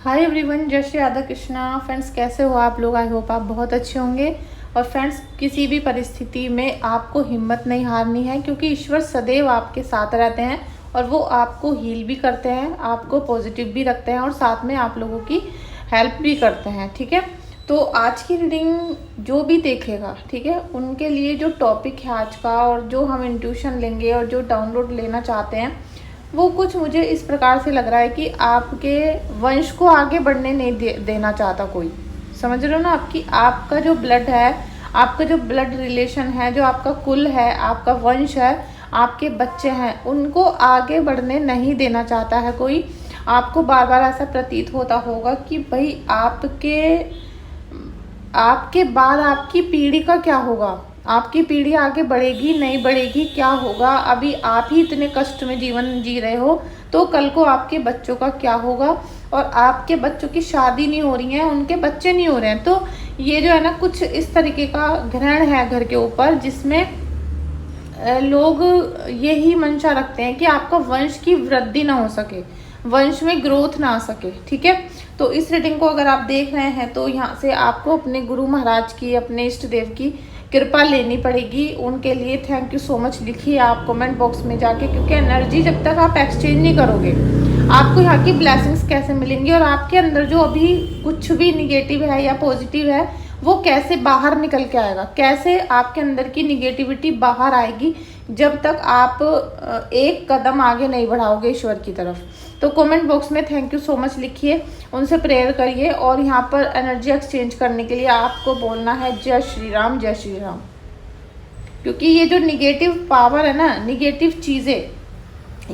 Hi everyone, जय Shri Radha Krishna. Friends, कैसे हो आप लोग? आई होप आप बहुत अच्छे होंगे। और फ्रेंड्स, किसी भी परिस्थिति में आपको हिम्मत नहीं हारनी है, क्योंकि ईश्वर सदैव आपके साथ रहते हैं और वो आपको हील भी करते हैं, आपको पॉजिटिव भी रखते हैं और साथ में आप लोगों की हेल्प भी करते हैं। ठीक है, तो आज की रीडिंग जो भी देखेगा, ठीक है, उनके लिए जो टॉपिक है आज का और जो हम इंट्यूशन लेंगे और जो डाउनलोड लेना चाहते हैं, वो कुछ मुझे इस प्रकार से लग रहा है कि आपके वंश को आगे बढ़ने नहीं देना चाहता कोई। समझ रहे हो ना? आपका जो ब्लड है, आपका जो ब्लड रिलेशन है, जो आपका कुल है, आपका वंश है, आपके बच्चे हैं, उनको आगे बढ़ने नहीं देना चाहता है कोई। आपको बार बार ऐसा प्रतीत होता होगा कि भाई आपके बाद आपकी पीढ़ी का क्या होगा, आपकी पीढ़ी आगे बढ़ेगी नहीं बढ़ेगी, क्या होगा। अभी आप ही इतने कष्ट में जीवन जी रहे हो, तो कल को आपके बच्चों का क्या होगा। और आपके बच्चों की शादी नहीं हो रही है, उनके बच्चे नहीं हो रहे हैं, तो ये जो है ना, कुछ इस तरीके का ग्रहण है घर के ऊपर, जिसमें लोग यही मंशा रखते हैं कि आपका वंश की वृद्धि ना हो सके, वंश में ग्रोथ ना आ सके। ठीक है, तो इस रीडिंग को अगर आप देख रहे हैं तो यहाँ से आपको अपने गुरु महाराज की, अपने इष्ट देव की कृपा लेनी पड़ेगी। उनके लिए थैंक यू सो मच लिखिए आप कमेंट बॉक्स में जाके, क्योंकि एनर्जी जब तक आप एक्सचेंज नहीं करोगे, आपको यहाँ की ब्लेसिंग्स कैसे मिलेंगी और आपके अंदर जो अभी कुछ भी निगेटिव है या पॉजिटिव है, वो कैसे बाहर निकल के आएगा, कैसे आपके अंदर की निगेटिविटी बाहर आएगी जब तक आप एक कदम आगे नहीं बढ़ाओगे ईश्वर की तरफ। तो कमेंट बॉक्स में थैंक यू सो मच लिखिए, उनसे प्रेयर करिए और यहाँ पर एनर्जी एक्सचेंज करने के लिए आपको बोलना है जय श्री राम, जय श्री राम। क्योंकि ये जो निगेटिव पावर है ना, निगेटिव चीज़ें,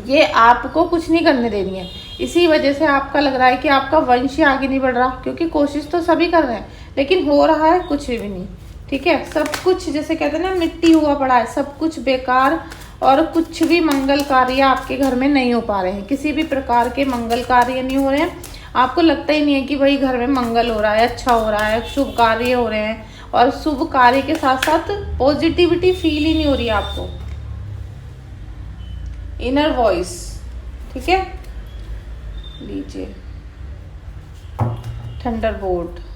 ये आपको कुछ नहीं करने देनी है। इसी वजह से आपका लग रहा है कि आपका वंश ही आगे नहीं बढ़ रहा, क्योंकि कोशिश तो सभी कर रहे हैं लेकिन हो रहा है कुछ भी नहीं। ठीक है, सब कुछ जैसे कहते हैं ना, मिट्टी हुआ पड़ा है, सब कुछ बेकार और कुछ भी मंगल कार्य आपके घर में नहीं हो पा रहे हैं। किसी भी प्रकार के मंगल कार्य नहीं हो रहे हैं। आपको लगता ही नहीं है कि भाई घर में मंगल हो रहा है, अच्छा हो रहा है, शुभ कार्य हो रहे हैं, और शुभ कार्य के साथ साथ पॉजिटिविटी फील ही नहीं हो रही है आपको। इनर वॉइस, ठीक है, लीजिए थंडरबोल्ट।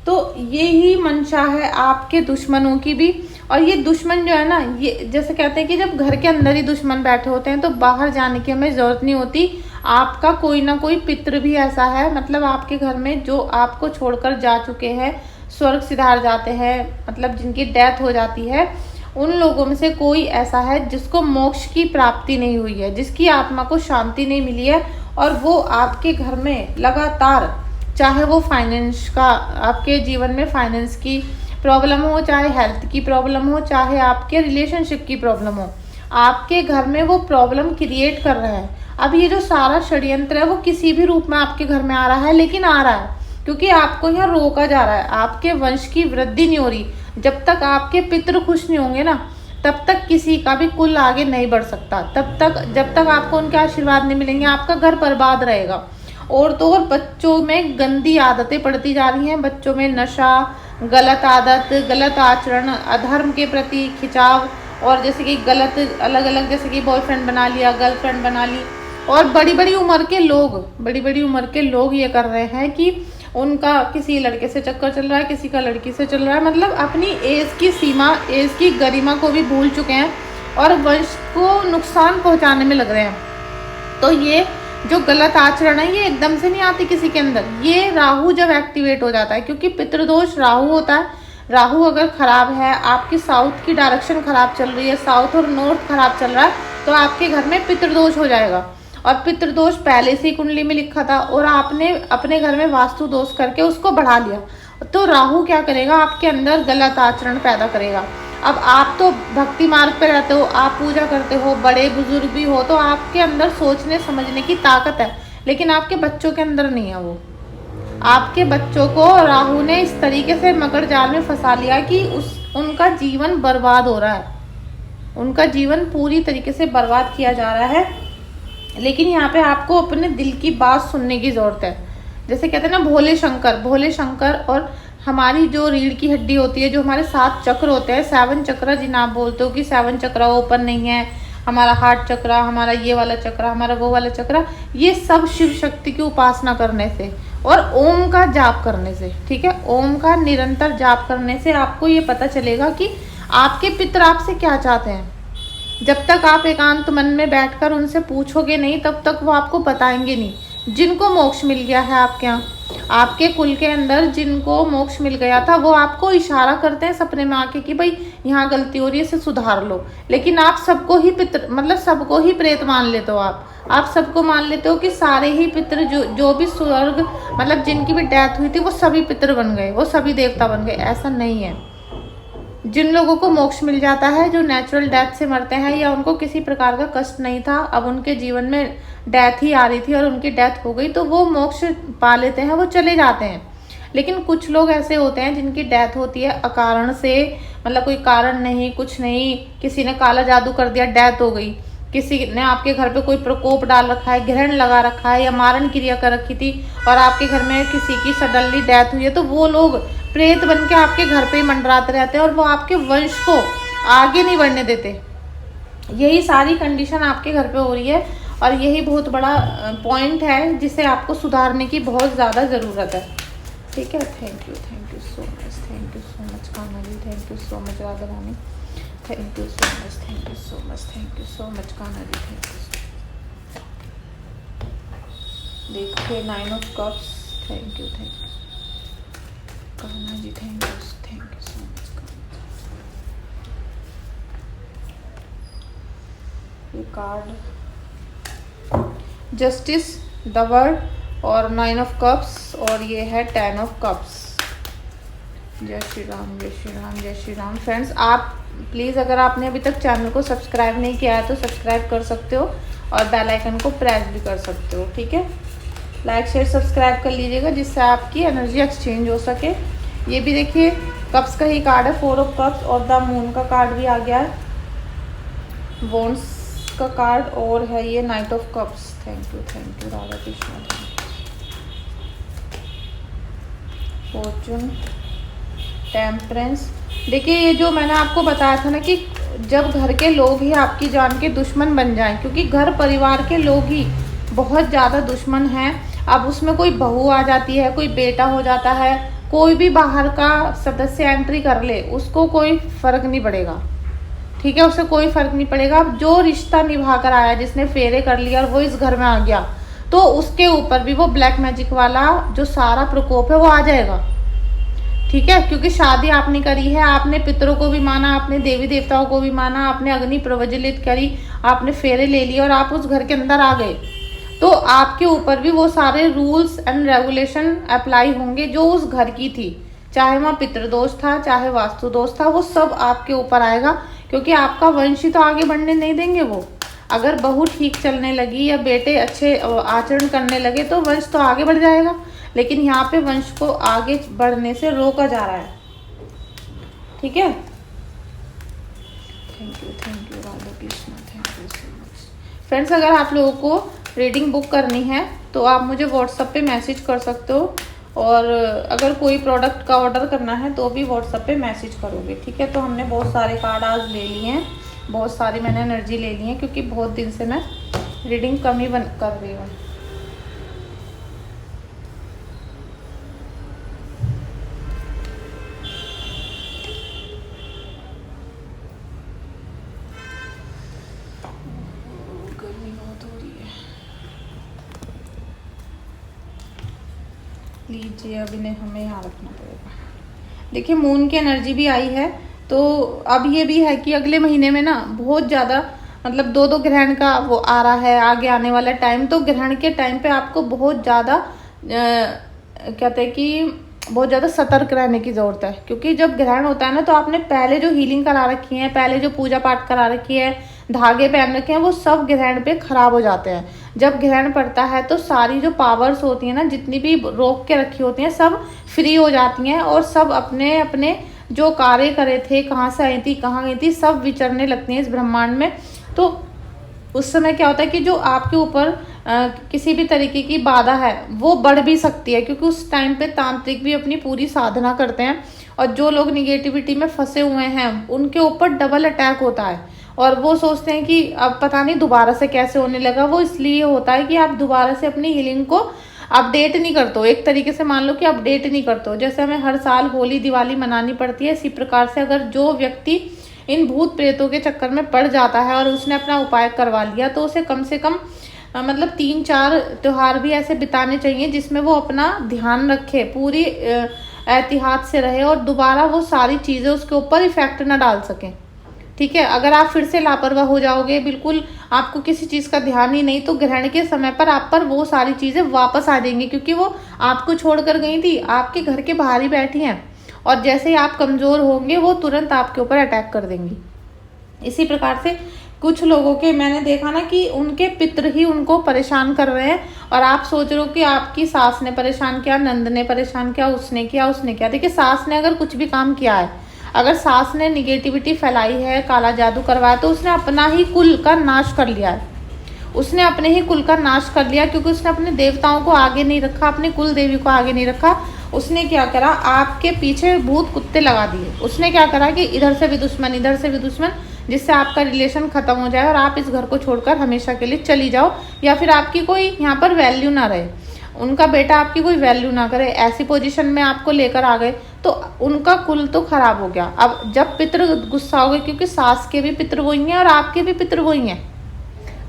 तो यही मंशा है आपके दुश्मनों की भी। और ये दुश्मन जो है ना, ये जैसे कहते हैं कि जब घर के अंदर ही दुश्मन बैठे होते हैं तो बाहर जाने की हमें ज़रूरत नहीं होती। आपका कोई ना कोई पितृ भी ऐसा है, मतलब आपके घर में जो आपको छोड़कर जा चुके हैं, स्वर्ग सिधार जाते हैं, मतलब जिनकी डेथ हो जाती है, उन लोगों में से कोई ऐसा है जिसको मोक्ष की प्राप्ति नहीं हुई है, जिसकी आत्मा को शांति नहीं मिली है, और वो आपके घर में लगातार, चाहे वो फाइनेंस का, आपके जीवन में फाइनेंस की प्रॉब्लम हो, चाहे हेल्थ की प्रॉब्लम हो, चाहे आपके रिलेशनशिप की प्रॉब्लम हो, आपके घर में वो प्रॉब्लम क्रिएट कर रहा है। अब ये जो सारा षड्यंत्र है वो किसी भी रूप में आपके घर में आ रहा है, लेकिन आ रहा है क्योंकि आपको यहाँ रोका जा रहा है। आपके वंश की वृद्धि नहीं हो रही। जब तक आपके पितृ खुश नहीं होंगे ना, तब तक किसी का भी कुल आगे नहीं बढ़ सकता। तब तक, जब तक आपको उनके आशीर्वाद नहीं मिलेंगे, आपका घर बर्बाद रहेगा। और तो और बच्चों में गंदी आदतें पड़ती जा रही हैं, बच्चों में नशा, गलत आदत, गलत आचरण, अधर्म के प्रति खिंचाव, और जैसे कि गलत अलग अलग, जैसे कि बॉयफ्रेंड बना लिया, गर्लफ्रेंड बना ली, और बड़ी बड़ी उम्र के लोग ये कर रहे हैं कि उनका किसी लड़के से चक्कर चल रहा है, किसी का लड़की से चल रहा है, मतलब अपनी एज की सीमा, एज की गरिमा को भी भूल चुके हैं और वंश को नुकसान पहुंचाने में लग रहे हैं। तो ये जो गलत आचरण है, ये एकदम से नहीं आती किसी के अंदर, ये राहु जब एक्टिवेट हो जाता है, क्योंकि पितृदोष राहु होता है। राहु अगर खराब है, आपकी साउथ की डायरेक्शन खराब चल रही है, साउथ और नॉर्थ खराब चल रहा है, तो आपके घर में पितृदोष हो जाएगा। और पितृदोष पहले से ही कुंडली में लिखा था और आपने अपने घर में वास्तु दोष करके उसको बढ़ा लिया, तो राहु क्या करेगा, आपके अंदर गलत आचरण पैदा करेगा। अब आप तो भक्ति मार्ग पे रहते हो, आप पूजा करते हो, बड़े बुजुर्ग भी हो, तो आपके अंदर सोचने समझने की ताकत है, लेकिन आपके बच्चों के अंदर नहीं है वो। आपके बच्चों को राहु ने इस तरीके से मकर जाल में फंसा लिया कि उनका जीवन बर्बाद हो रहा है, उनका जीवन पूरी तरीके से बर्बाद किया जा रहा है। लेकिन यहाँ पे आपको अपने दिल की बात सुनने की ज़रूरत है। जैसे कहते हैं ना, भोले शंकर और हमारी जो रीढ़ की हड्डी होती है, जो हमारे 7 चक्र होते हैं, 7 चक्र, जिन्हें आप बोलते हो कि 7 चक्र ओपन नहीं है, हमारा हार्ट चक्र, हमारा ये वाला चक्र, हमारा वो वाला चक्र, ये सब शिव शक्ति की उपासना करने से और ओम का जाप करने से, ठीक है, ओम का निरंतर जाप करने से आपको ये पता चलेगा कि आपके पितर आपसे क्या चाहते हैं। जब तक आप एकांत मन में बैठकर उनसे पूछोगे नहीं तब तक वो आपको बताएंगे नहीं। जिनको मोक्ष मिल गया है आपके यहाँ, आपके कुल के अंदर जिनको मोक्ष मिल गया था, वो आपको इशारा करते हैं सपने में आके कि भाई यहाँ गलती हो रही है, इसे सुधार लो। लेकिन आप सबको ही पितर मतलब सबको ही प्रेत मान लेते हो। आप सबको मान लेते हो कि सारे ही पितर जो भी स्वर्ग मतलब जिनकी भी डेथ हुई थी वो सभी पितर बन गए, वो सभी देवता बन गए। ऐसा नहीं है। जिन लोगों को मोक्ष मिल जाता है, जो नेचुरल डेथ से मरते हैं या उनको किसी प्रकार का कष्ट नहीं था, अब उनके जीवन में डेथ ही आ रही थी और उनकी डेथ हो गई, तो वो मोक्ष पा लेते हैं, वो चले जाते हैं। लेकिन कुछ लोग ऐसे होते हैं जिनकी डेथ होती है अकारण से, मतलब कोई कारण नहीं, कुछ नहीं, किसी ने काला जादू कर दिया, डेथ हो गई, किसी ने आपके घर पे कोई प्रकोप डाल रखा है, ग्रहण लगा रखा है या मारण क्रिया कर रखी थी और आपके घर में किसी की सडनली डेथ हुई है, तो वो लोग प्रेत बन के आपके घर पे ही मंडराते रहते हैं और वो आपके वंश को आगे नहीं बढ़ने देते। यही सारी कंडीशन आपके घर पे हो रही है और यही बहुत बड़ा पॉइंट है जिसे आपको सुधारने की बहुत ज़्यादा ज़रूरत है। ठीक है, thank you so much Kanha ji, thank you so much Radha Rani, thank you so much, thank you so much, thank you so much Kanha ji, thank you. देखिए 9 of cups, thank you Kanha ji, thank you so much. ये कार्ड जस्टिस, द वर्ल्ड और 9 of cups और ये है 10 of cups. जय श्री राम, जय श्री राम, जय Shri Ram. Friends, आप प्लीज़ अगर आपने अभी तक चैनल को सब्सक्राइब नहीं किया है तो सब्सक्राइब कर सकते हो और बेल आइकन को प्रेस भी कर सकते हो। ठीक है, लाइक शेयर सब्सक्राइब कर लीजिएगा जिससे आपकी एनर्जी एक्सचेंज हो सके। ये भी देखिए कप्स का ही कार्ड है, 4 ऑफ कप्स और द मून का कार्ड भी आ गया है, वॉन्ड्स का कार्ड और है ये night of cups. Thank you Radha Krishna, Fortune, temperance. देखिए ये जो मैंने आपको बताया था ना कि जब घर के लोग ही आपकी जान के दुश्मन बन जाएं, क्योंकि घर परिवार के लोग ही बहुत ज़्यादा दुश्मन हैं। अब उसमें कोई बहू आ जाती है, कोई बेटा हो जाता है, कोई भी बाहर का सदस्य एंट्री कर ले, उसको कोई फर्क नहीं पड़ेगा। ठीक है, उसे कोई फर्क नहीं पड़ेगा। अब जो रिश्ता निभा कर आया, जिसने फेरे कर लिया और वो इस घर में आ गया, तो उसके ऊपर भी वो ब्लैक मैजिक वाला जो सारा प्रकोप है वो आ जाएगा। ठीक है, क्योंकि शादी आपने करी है, आपने पितरों को भी माना, आपने देवी देवताओं को भी माना, आपने अग्नि प्रज्वलित करी, आपने फेरे ले लिए और आप उस घर के अंदर आ गए, तो आपके ऊपर भी वो सारे रूल्स एंड रेगुलेशन अप्लाई होंगे जो उस घर की थी। चाहे वहाँ पितृदोष था, चाहे वास्तु दोष था, वो सब आपके ऊपर आएगा, क्योंकि आपका वंश ही तो आगे बढ़ने नहीं देंगे वो। अगर बहू ठीक चलने लगी या बेटे अच्छे आचरण करने लगे तो वंश तो आगे बढ़ जाएगा, लेकिन यहाँ पे वंश को आगे बढ़ने से रोका जा रहा है। ठीक है, thank you Radha Krishna, thank you so much. Friends, अगर आप लोगों को रीडिंग बुक करनी है तो आप मुझे व्हाट्सएप पे मैसेज कर सकते हो, और अगर कोई प्रोडक्ट का ऑर्डर करना है तो भी व्हाट्सएप पे मैसेज करोगे। ठीक है, तो हमने बहुत सारे कार्ड आज ले लिए हैं, बहुत सारी मैंने एनर्जी ले ली है, क्योंकि बहुत दिन से मैं रीडिंग कम ही कर रही हूँ। गर्मी बहुत हो रही है। लीजिए, अब इन्हें हमें यहाँ रखना पड़ेगा। देखिए मून की एनर्जी भी आई है, तो अब ये भी है कि अगले महीने में ना बहुत ज़्यादा मतलब 2 ग्रहण का वो आ रहा है आगे आने वाला टाइम। तो ग्रहण के टाइम पे आपको बहुत ज़्यादा कहते हैं कि बहुत ज़्यादा सतर्क रहने की ज़रूरत है, क्योंकि जब ग्रहण होता है ना तो आपने पहले जो हीलिंग करा रखी है, पहले जो पूजा पाठ करा रखी है, धागे पहन रखे हैं, वो सब ग्रहण पे खराब हो जाते हैं। जब ग्रहण पड़ता है तो सारी जो पावर्स होती हैं ना, जितनी भी रोक के रखी होती हैं, सब फ्री हो जाती हैं और सब अपने अपने जो कार्य करे थे, कहाँ से आई थी, कहाँ गई थी, सब विचरने लगती हैं इस ब्रह्मांड में। तो उस समय क्या होता है कि जो आपके ऊपर किसी भी तरीके की बाधा है वो बढ़ भी सकती है, क्योंकि उस टाइम पे तांत्रिक भी अपनी पूरी साधना करते हैं, और जो लोग निगेटिविटी में फंसे हुए हैं उनके ऊपर डबल अटैक होता है, और वो सोचते हैं कि अब पता नहीं दोबारा से कैसे होने लगा। वो इसलिए होता है कि आप दोबारा से अपनी हीलिंग को अपडेट नहीं करते हो, एक तरीके से मान लो कि अपडेट नहीं करते हो। जैसे हमें हर साल होली दिवाली मनानी पड़ती है, इसी प्रकार से अगर जो व्यक्ति इन भूत प्रेतों के चक्कर में पड़ जाता है और उसने अपना उपाय करवा लिया, तो उसे कम से कम मतलब 3-4 त्योहार भी ऐसे बिताने चाहिए जिसमें वो अपना ध्यान रखे, पूरी एहतियात से रहे और दोबारा वो सारी चीज़ें उसके ऊपर इफेक्ट ना डाल सकें। ठीक है, अगर आप फिर से लापरवाह हो जाओगे, बिल्कुल आपको किसी चीज़ का ध्यान ही नहीं, तो ग्रहण के समय पर आप पर वो सारी चीज़ें वापस आ जाएंगी, क्योंकि वो आपको छोड़कर गई थी, आपके घर के बाहर ही बैठी हैं, और जैसे ही आप कमज़ोर होंगे वो तुरंत आपके ऊपर अटैक कर देंगी। इसी प्रकार से कुछ लोगों के मैंने देखा ना कि उनके पितृ ही उनको परेशान कर रहे हैं, और आप सोच रहे हो कि आपकी सास ने परेशान किया, नंद ने परेशान किया, उसने किया। देखिए, सास ने अगर कुछ भी काम किया है, अगर सास ने निगेटिविटी फैलाई है, काला जादू करवाया, तो उसने अपना ही कुल का नाश कर लिया है। उसने अपने ही कुल का नाश कर लिया, क्योंकि उसने अपने देवताओं को आगे नहीं रखा, अपने कुल देवी को आगे नहीं रखा। उसने क्या करा, आपके पीछे भूत कुत्ते लगा दिए। उसने क्या करा कि इधर से भी दुश्मन, इधर से भी दुश्मन, जिससे आपका रिलेशन खत्म हो जाए और आप इस घर को छोड़कर हमेशा के लिए चली जाओ, या फिर आपकी कोई यहाँ पर वैल्यू ना रहे, उनका बेटा आपकी कोई वैल्यू ना करे। ऐसी पोजीशन में आपको लेकर आ गए तो उनका कुल तो खराब हो गया। अब जब पितृ गुस्सा हो गए, क्योंकि सास के भी पितृ वही हैं और आपके भी पितृ वही हैं,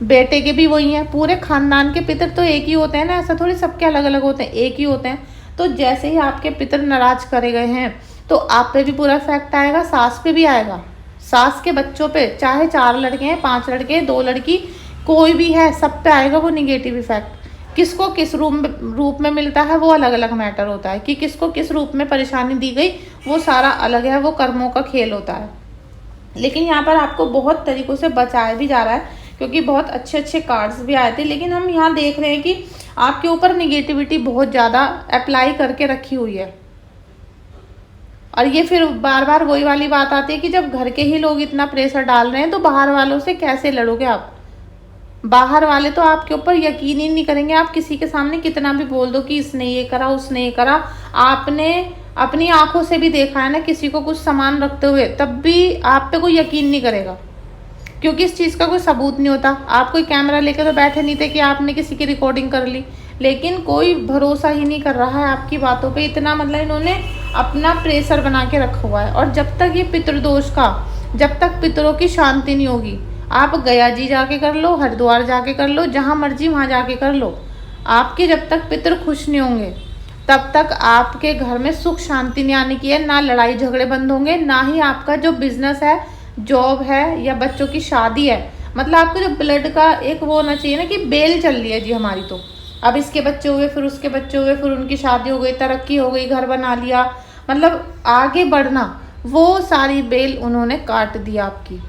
बेटे के भी वही हैं, पूरे खानदान के पितृ तो एक ही होते हैं ना, ऐसा थोड़ी सबके अलग अलग होते हैं, एक ही होते हैं। तो जैसे ही आपके पितृ नाराज करे गए हैं तो आप पे भी पूरा इफेक्ट आएगा, सास पे भी आएगा, सास के बच्चों पे, चाहे 4 लड़के हैं, 5 लड़के, 2 लड़की, कोई भी है, सब पे आएगा वो निगेटिव इफेक्ट। किसको किस रूप में मिलता है वो अलग अलग मैटर होता है, कि किसको किस रूप में परेशानी दी गई वो सारा अलग है, वो कर्मों का खेल होता है। लेकिन यहाँ पर आपको बहुत तरीकों से बचाया भी जा रहा है, क्योंकि बहुत अच्छे अच्छे कार्ड्स भी आए थे। लेकिन हम यहाँ देख रहे हैं कि आपके ऊपर निगेटिविटी बहुत ज़्यादा अप्लाई करके रखी हुई है, और ये फिर बार बार वही वाली बात आती है कि जब घर के ही लोग इतना प्रेशर डाल रहे हैं तो बाहर वालों से कैसे लड़ोगे आप। बाहर वाले तो आपके ऊपर यकीन ही नहीं करेंगे, आप किसी के सामने कितना भी बोल दो कि इसने ये करा, उसने ये करा। आपने अपनी आंखों से भी देखा है ना किसी को कुछ सामान रखते हुए, तब भी आप पे कोई यकीन नहीं करेगा, क्योंकि इस चीज़ का कोई सबूत नहीं होता। आप कोई कैमरा लेकर तो बैठे नहीं थे कि आपने किसी की रिकॉर्डिंग कर ली, लेकिन कोई भरोसा ही नहीं कर रहा है आपकी बातों पे। इतना मतलब इन्होंने अपना प्रेशर बना के रखा हुआ है। और जब तक ये पितृदोष का, जब तक पितरों की शांति नहीं होगी, आप गया जी जाके कर लो, हरिद्वार जाके कर लो, जहाँ मर्जी वहाँ जाके कर लो, आपके जब तक पितर खुश नहीं होंगे तब तक आपके घर में सुख शांति नहीं आने की है। ना लड़ाई झगड़े बंद होंगे, ना ही आपका जो बिजनेस है, जॉब है, या बच्चों की शादी है, मतलब आपको जो ब्लड का एक वो होना चाहिए ना कि बेल चल रही है जी हमारी, तो अब इसके बच्चे हुए, फिर उसके बच्चे हुए, फिर उनकी शादी हो गई, तरक्की हो गई, घर बना लिया, मतलब आगे बढ़ना, वो सारी बेल उन्होंने काट दी आपकी।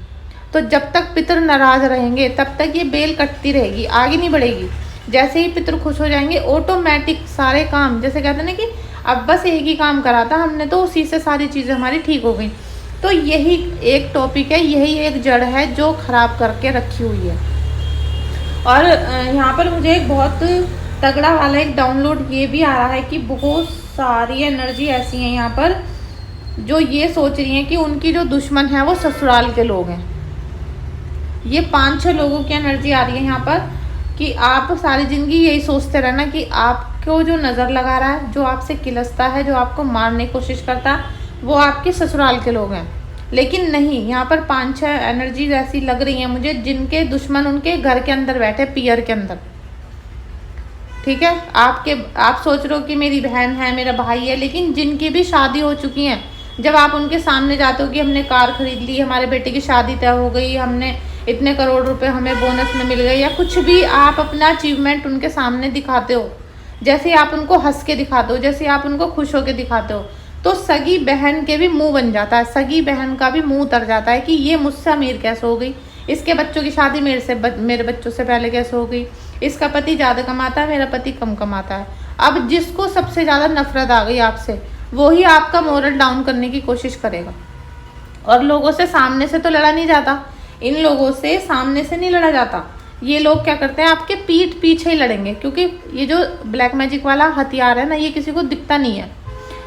तो जब तक पितर नाराज रहेंगे तब तक ये बेल कटती रहेगी, आगे नहीं बढ़ेगी। जैसे ही पितर खुश हो जाएंगे, ऑटोमेटिक सारे काम, जैसे कहते हैं ना कि अब बस एक ही काम करा था हमने, तो उसी से सारी चीज़ें हमारी ठीक हो गई। तो यही एक टॉपिक है, यही एक जड़ है जो खराब करके रखी हुई है। और यहाँ पर मुझे एक बहुत तगड़ा वाला एक डाउनलोड ये भी आ रहा है कि बहुत सारी एनर्जी ऐसी हैं यहाँ पर जो ये सोच रही हैं कि उनकी जो दुश्मन है वो ससुराल के लोग हैं। ये 5-6 लोगों की एनर्जी आ रही है यहाँ पर कि आप सारी जिंदगी यही सोचते रहना कि आपको जो नज़र लगा रहा है, जो आपसे किलसता है, जो आपको मारने की कोशिश करता है, वो आपके ससुराल के लोग हैं। लेकिन नहीं, यहाँ पर 5-6 एनर्जीज ऐसी लग रही हैं मुझे जिनके दुश्मन उनके घर के अंदर बैठे, पियर के अंदर। ठीक है, आप सोच रहे हो कि मेरी बहन है, मेरा भाई है, लेकिन जिनकी भी शादी हो चुकी है, जब आप उनके सामने जाते हो कि हमने कार खरीद ली, हमारे बेटे की शादी तय हो गई, हमने इतने करोड़ रुपए हमें बोनस में मिल गए, या कुछ भी आप अपना अचीवमेंट उनके सामने दिखाते हो, जैसे आप उनको हंस के दिखाते हो, जैसे आप उनको खुश होकर दिखाते हो, तो सगी बहन के भी मुंह बन जाता है, सगी बहन का भी मुंह उतर जाता है कि ये मुझसे अमीर कैसे हो गई, इसके बच्चों की शादी मेरे बच्चों से पहले कैसे हो गई, इसका पति ज़्यादा कमाता है, मेरा पति कम कमाता है। अब जिसको सबसे ज़्यादा नफरत आ गई आपसे, वही आपका मोरल डाउन करने की कोशिश करेगा। और लोगों से सामने से तो लड़ा नहीं जाता, इन लोगों से सामने से नहीं लड़ा जाता। ये लोग क्या करते हैं, आपके पीठ पीछे ही लड़ेंगे, क्योंकि ये जो ब्लैक मैजिक वाला हथियार है ना, ये किसी को दिखता नहीं है,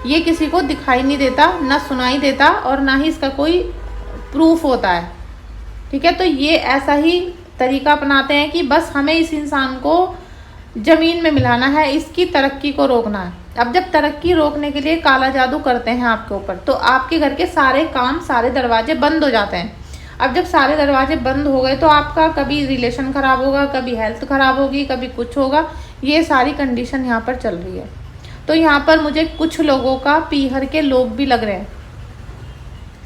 ये किसी को दिखाई नहीं देता, ना सुनाई देता, और ना ही इसका कोई प्रूफ होता है। ठीक है, तो ये ऐसा ही तरीका अपनाते हैं कि बस हमें इस इंसान को ज़मीन में मिलाना है, इसकी तरक्की को रोकना है। अब जब तरक्की रोकने के लिए काला जादू करते हैं आपके ऊपर, तो आपके घर के सारे काम, सारे दरवाजे बंद हो जाते हैं। अब जब सारे दरवाजे बंद हो गए तो आपका कभी रिलेशन ख़राब होगा, कभी हेल्थ ख़राब होगी, कभी कुछ होगा। ये सारी कंडीशन यहाँ पर चल रही है। तो यहाँ पर मुझे कुछ लोगों का पीहर के लोग भी लग रहे हैं,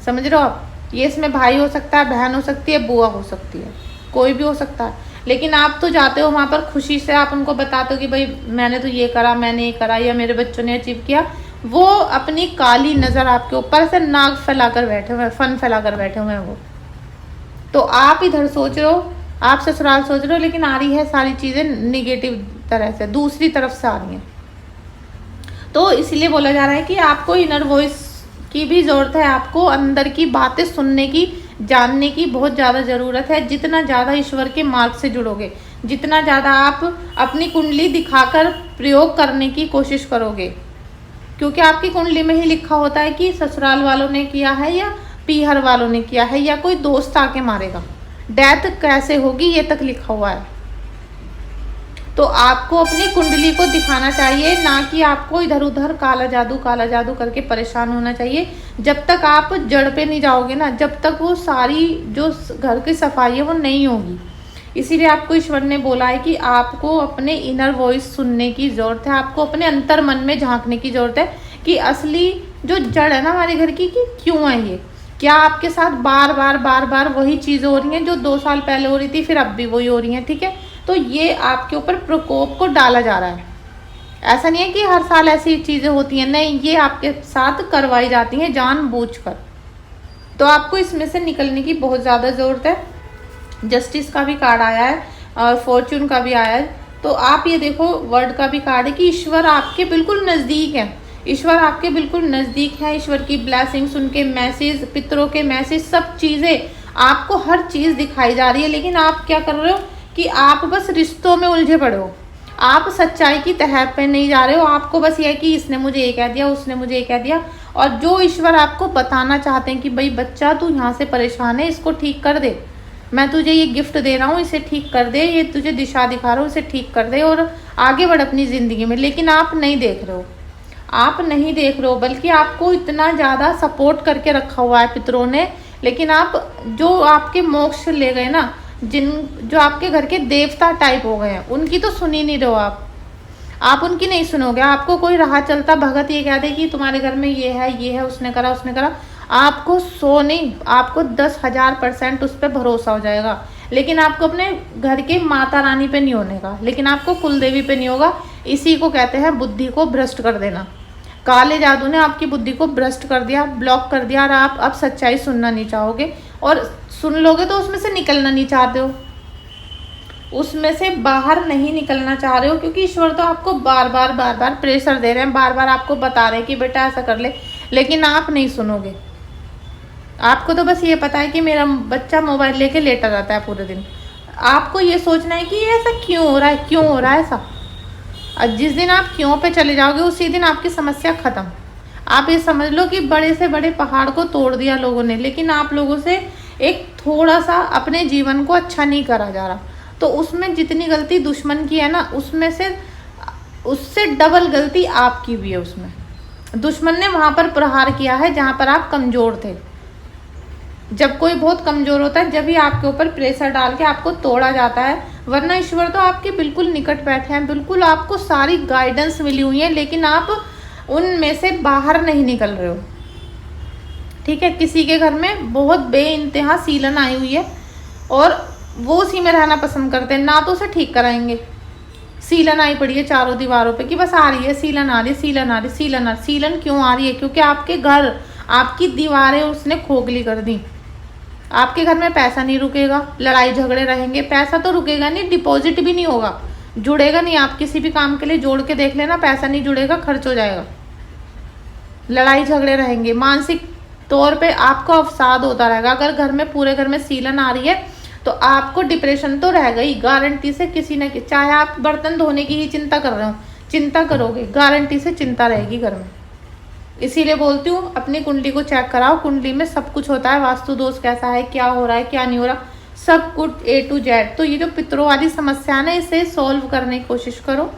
समझ रहे हो आप। ये इसमें भाई हो सकता है, बहन हो सकती है, बुआ हो सकती है, कोई भी हो सकता है। लेकिन आप तो जाते हो वहाँ पर खुशी से, आप उनको बताते हो कि भाई मैंने तो ये करा, मैंने ये करा, या मेरे बच्चों ने अचीव किया। वो अपनी काली नज़र आपके ऊपर से नाक फैलाकर बैठे हुए हैं, फन फैलाकर बैठे हुए हैं वो। तो आप इधर सोच रहे हो, आप ससुराल सोच रहे हो, लेकिन आ रही है सारी चीज़ें निगेटिव तरह से, दूसरी तरफ से आ रही हैं। तो इसलिए बोला जा रहा है कि आपको इनर वॉइस की भी ज़रूरत है, आपको अंदर की बातें सुनने की, जानने की बहुत ज़्यादा ज़रूरत है। जितना ज़्यादा ईश्वर के मार्ग से जुड़ोगे, जितना ज़्यादा आप अपनी कुंडली दिखाकर प्रयोग करने की कोशिश करोगे, क्योंकि आपकी कुंडली में ही लिखा होता है कि ससुराल वालों ने किया है या पीहर वालों ने किया है, या कोई दोस्त आके मारेगा, डेथ कैसे होगी ये तक लिखा हुआ है। तो आपको अपनी कुंडली को दिखाना चाहिए, ना कि आपको इधर उधर काला जादू करके परेशान होना चाहिए। जब तक आप जड़ पे नहीं जाओगे ना, जब तक वो सारी जो घर की सफाई है वो नहीं होगी। इसीलिए आपको ईश्वर ने बोला है कि आपको अपने इनर वॉइस सुनने की ज़रूरत है, आपको अपने अंतर मन में झांकने की ज़रूरत है कि असली जो जड़ है ना हमारे घर की, कि क्यों है ये, क्या आपके साथ बार बार वही चीज़ें हो रही हैं जो 2 साल पहले हो रही थी, फिर अब भी वही हो रही हैं, ठीक है। तो ये आपके ऊपर प्रकोप को डाला जा रहा है। ऐसा नहीं है कि हर साल ऐसी चीज़ें होती हैं, नहीं, ये आपके साथ करवाई जाती हैं जानबूझकर। तो आपको इसमें से निकलने की बहुत ज़्यादा ज़रूरत है। जस्टिस का भी कार्ड आया है और फॉर्च्यून का भी आया है। तो आप ये देखो, वर्ड का भी कार्ड है कि ईश्वर आपके बिल्कुल नज़दीक है, ईश्वर आपके बिल्कुल नज़दीक है। ईश्वर की ब्लेसिंग्स, उनके मैसेज, पितरों के मैसेज, सब चीज़ें आपको, हर चीज़ दिखाई जा रही है। लेकिन आप क्या कर रहे हो कि आप बस रिश्तों में उलझे पड़े हो, आप सच्चाई की तह पे नहीं जा रहे हो। आपको बस ये है कि इसने मुझे ये कह दिया, उसने मुझे ये कह दिया। और जो ईश्वर आपको बताना चाहते हैं कि भाई बच्चा तू यहाँ से परेशान है, इसको ठीक कर दे, मैं तुझे ये गिफ्ट दे रहा हूँ, इसे ठीक कर दे, ये तुझे दिशा दिखा रहा हूँ, इसे ठीक कर दे और आगे बढ़ अपनी ज़िंदगी में। लेकिन आप नहीं देख रहे हो, आप नहीं देख रहे हो, बल्कि आपको इतना ज़्यादा सपोर्ट करके रखा हुआ है पितरों ने। लेकिन आप जो आपके मोक्ष ले गए ना, जो आपके घर के देवता टाइप हो गए हैं, उनकी तो सुन ही नहीं रहे हो आप उनकी नहीं सुनोगे। आपको कोई राह चलता भगत ये कह दे कि तुम्हारे घर में ये है, उसने करा, उसने करा, आपको 100 नहीं, आपको 10,000% उस पर भरोसा हो जाएगा। लेकिन आपको अपने घर के माता रानी पे नहीं होने का, लेकिन आपको कुलदेवी पे नहीं होगा। इसी को कहते हैं बुद्धि को भ्रष्ट कर देना। काले जादू ने आपकी बुद्धि को भ्रष्ट कर दिया, ब्लॉक कर दिया, और आप अब सच्चाई सुनना नहीं चाहोगे। और सुन लोगे तो उसमें से निकलना नहीं चाहते हो, उसमें से बाहर नहीं निकलना चाह रहे हो, क्योंकि ईश्वर तो आपको बार बार प्रेशर दे रहे हैं, बार बार आपको बता रहे हैं कि बेटा ऐसा कर ले, लेकिन आप नहीं सुनोगे। आपको तो बस ये पता है कि मेरा बच्चा मोबाइल लेके लेटा रहता है पूरे दिन। आपको ये सोचना है कि ये ऐसा क्यों हो रहा है, क्यों हो रहा है ऐसा। और जिस दिन आप क्यों पे चले जाओगे, उसी दिन आपकी समस्या ख़त्म। आप ये समझ लो कि बड़े से बड़े पहाड़ को तोड़ दिया लोगों ने, लेकिन आप लोगों से एक थोड़ा सा अपने जीवन को अच्छा नहीं करा जा रहा। तो उसमें जितनी गलती दुश्मन की है ना, उससे डबल गलती आपकी भी है। उसमें दुश्मन ने वहाँ पर प्रहार किया है जहाँ पर आप कमज़ोर थे। जब कोई बहुत कमज़ोर होता है, जब ही आपके ऊपर प्रेशर डाल के आपको तोड़ा जाता है, वरना ईश्वर तो आपके बिल्कुल निकट बैठे हैं, बिल्कुल आपको सारी गाइडेंस मिली हुई है, लेकिन आप उनमें से बाहर नहीं निकल रहे हो, ठीक है। किसी के घर में बहुत बेइंतहा सीलन आई हुई है और वो उसी में रहना पसंद करते हैं, ना तो उसे ठीक कराएंगे। सीलन आई पड़ी है चारों दीवारों पे कि बस आ रही है, सीलन आ रही है, सीलन आ रही है, सीलन आ रही। सीलन क्यों आ रही है? क्योंकि आपके घर, आपकी दीवारें उसने खोखली कर दी। आपके घर में पैसा नहीं रुकेगा, लड़ाई झगड़े रहेंगे। पैसा तो रुकेगा नहीं, डिपॉजिट भी नहीं होगा, जुड़ेगा नहीं। आप किसी भी काम के लिए जोड़ के देख लेना, पैसा नहीं जुड़ेगा, खर्च हो जाएगा। लड़ाई झगड़े रहेंगे, मानसिक तौर पे आपको अवसाद होता रहेगा। अगर घर में, पूरे घर में सीलन आ रही है तो आपको डिप्रेशन तो रहेगा ही गारंटी से, किसी न किसी। चाहे आप बर्तन धोने की ही चिंता कर रहे हो, चिंता करोगे, गारंटी से चिंता रहेगी घर में। इसीलिए बोलती हूँ अपनी कुंडली को चेक कराओ, कुंडली में सब कुछ होता है। वास्तु दोष कैसा है, क्या हो रहा है, क्या नहीं हो रहा, सब कुछ A to Z। तो ये जो पितरों वाली समस्या है ना, इसे सॉल्व करने की कोशिश करो।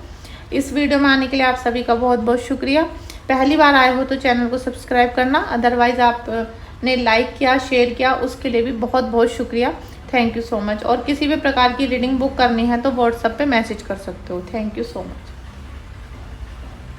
इस वीडियो में आने के लिए आप सभी का बहुत बहुत शुक्रिया। पहली बार आए हो तो चैनल को सब्सक्राइब करना, अदरवाइज़ आपने लाइक किया, शेयर किया, उसके लिए भी बहुत बहुत शुक्रिया। Thank you so much. और किसी भी प्रकार की रीडिंग बुक करनी है तो व्हाट्सएप पे मैसेज कर सकते हो। Thank you so much.